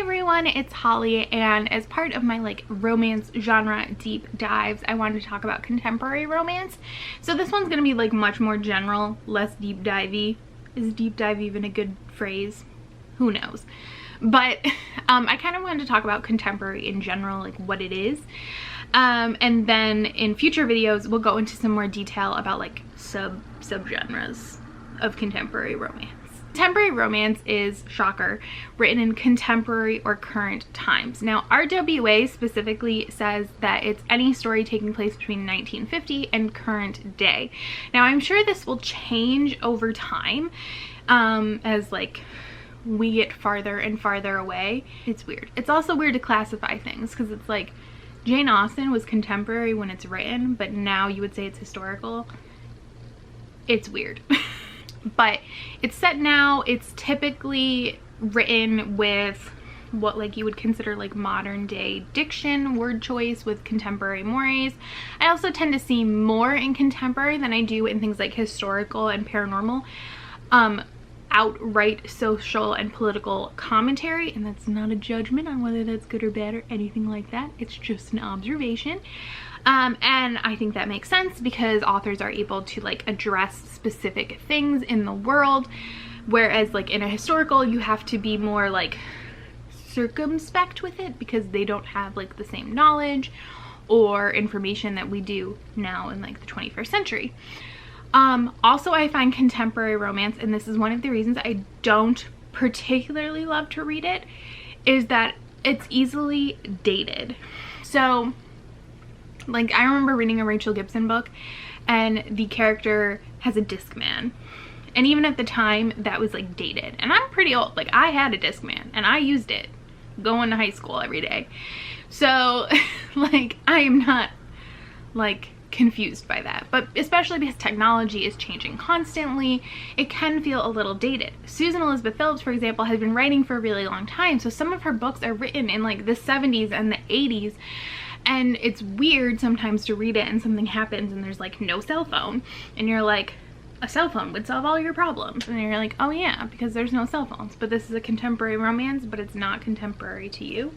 everyone, it's Holly, and as part of my romance genre deep dives, I wanted to talk about contemporary romance. So this one's gonna be much more general, less deep divey. Is deep dive even a good phrase? Who knows? But I kind of wanted to talk about contemporary in general, what it is. And then in future videos, we'll go into some more detail about subgenres of contemporary romance. Contemporary romance is, shocker, written in contemporary or current times. Now, RWA specifically says that it's any story taking place between 1950 and current day. Now, I'm sure this will change over time as we get farther and farther away. It's weird. It's also weird to classify things because it's Jane Austen was contemporary when it's written, but now you would say it's historical. It's weird. But it's set now. It's typically written with what you would consider modern day diction, word choice with contemporary mores. I also tend to see more in contemporary than I do in things like historical and paranormal. Outright social and political commentary, and that's not a judgment on whether that's good or bad or anything like that. It's just an observation. And I think that makes sense because authors are able to address specific things in the world, whereas in a historical you have to be more circumspect with it because they don't have the same knowledge or information that we do now in the 21st century. Also, I find contemporary romance, and this is one of the reasons I don't particularly love to read it, is that it's easily dated. So I remember reading a Rachel Gibson book and the character has a Discman, and even at the time that was dated, and I'm pretty old. I had a Discman and I used it going to high school every day, so I am not confused by that. But especially because technology is changing constantly, it can feel a little dated. Susan Elizabeth Phillips, for example, has been writing for a really long time, so some of her books are written in the 70s and the 80s, and it's weird sometimes to read it and something happens and there's no cell phone, and you're a cell phone would solve all your problems, and you're oh yeah, because there's no cell phones. But this is a contemporary romance, but it's not contemporary to you.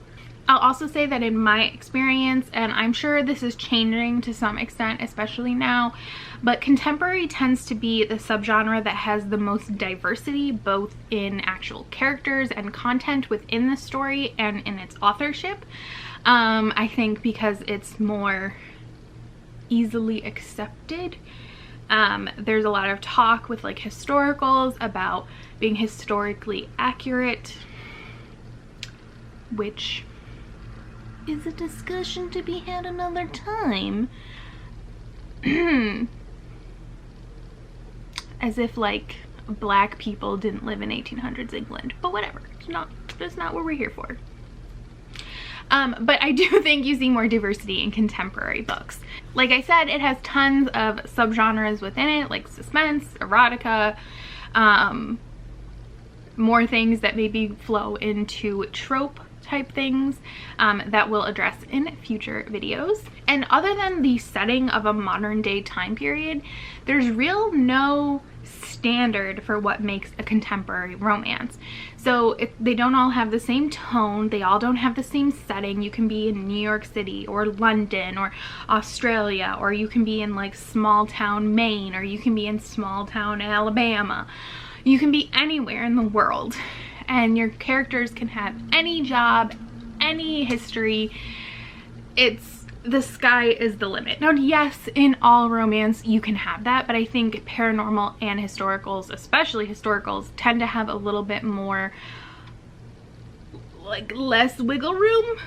I'll also say that in my experience, and I'm sure this is changing to some extent, especially now, but contemporary tends to be the subgenre that has the most diversity, both in actual characters and content within the story and in its authorship. I think because it's more easily accepted. There's a lot of talk with historicals about being historically accurate, which is a discussion to be had another time. As if black people didn't live in 1800s England, but whatever. That's not what we're here for. But I do think you see more diversity in contemporary books. Like I said, it has tons of subgenres within it, like suspense, erotica, more things that maybe flow into trope type things that we'll address in future videos. And other than the setting of a modern day time period, there's no standard for what makes a contemporary romance. So they don't all have the same tone, they all don't have the same setting. You can be in New York City or London or Australia, or you can be in small town Maine, or you can be in small town Alabama. You can be anywhere in the world, and your characters can have any job, any history. The sky is the limit. Now, yes, in all romance you can have that, but I think paranormal and historicals, especially historicals, tend to have a little bit more less wiggle room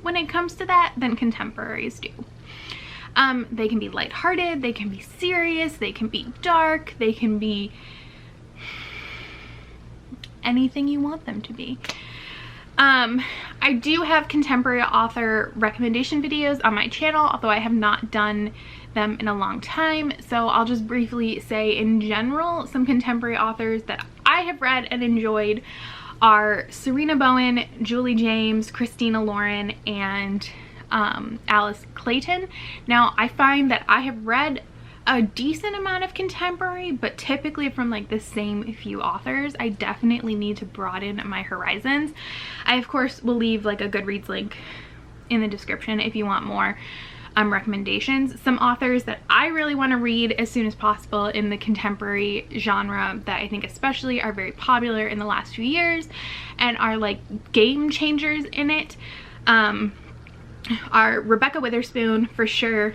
when it comes to that than contemporaries do. They can be lighthearted, they can be serious, they can be dark, they can be anything you want them to be. I do have contemporary author recommendation videos on my channel, although I have not done them in a long time. So I'll just briefly say, in general, some contemporary authors that I have read and enjoyed are Serena Bowen, Julie James, Christina Lauren, and Alice Clayton. Now, I find that I have read a decent amount of contemporary, but typically from like the same few authors. I definitely need to broaden my horizons. I of course will leave like a GoodReads link in the description if you want more recommendations. Some authors that I really want to read as soon as possible in the contemporary genre that I think especially are very popular in the last few years and are like game changers in it are Rebecca Witherspoon for sure,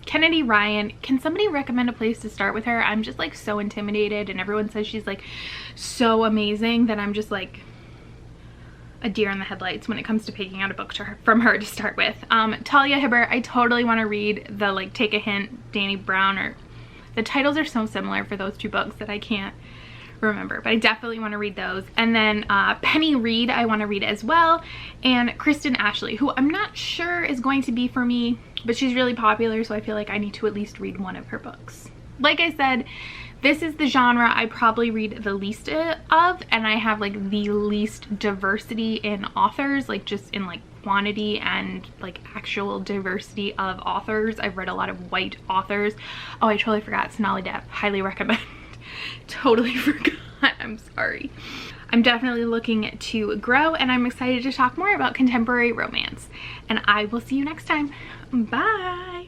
Kennedy Ryan. Can somebody recommend a place to start with her? I'm just like so intimidated, and everyone says she's like so amazing that I'm just like a deer in the headlights when it comes to picking out a book from her to start with. Talia Hibbert, I totally want to read the like Take a Hint, Danny Brown, or the titles are so similar for those two books that I can't remember, but I definitely want to read those. And then Penny Reed I want to read as well, and Kristen Ashley, who I'm not sure is going to be for me, but she's really popular, so I feel like I need to at least read one of her books. Like I said, this is the genre I probably read the least of, and I have like the least diversity in authors, like just in like quantity and like actual diversity of authors. I've read a lot of white authors. Oh, I totally forgot Sonali Depp. Highly recommend. Totally forgot. I'm sorry. I'm definitely looking to grow, and I'm excited to talk more about contemporary romance. And I will see you next time. Bye.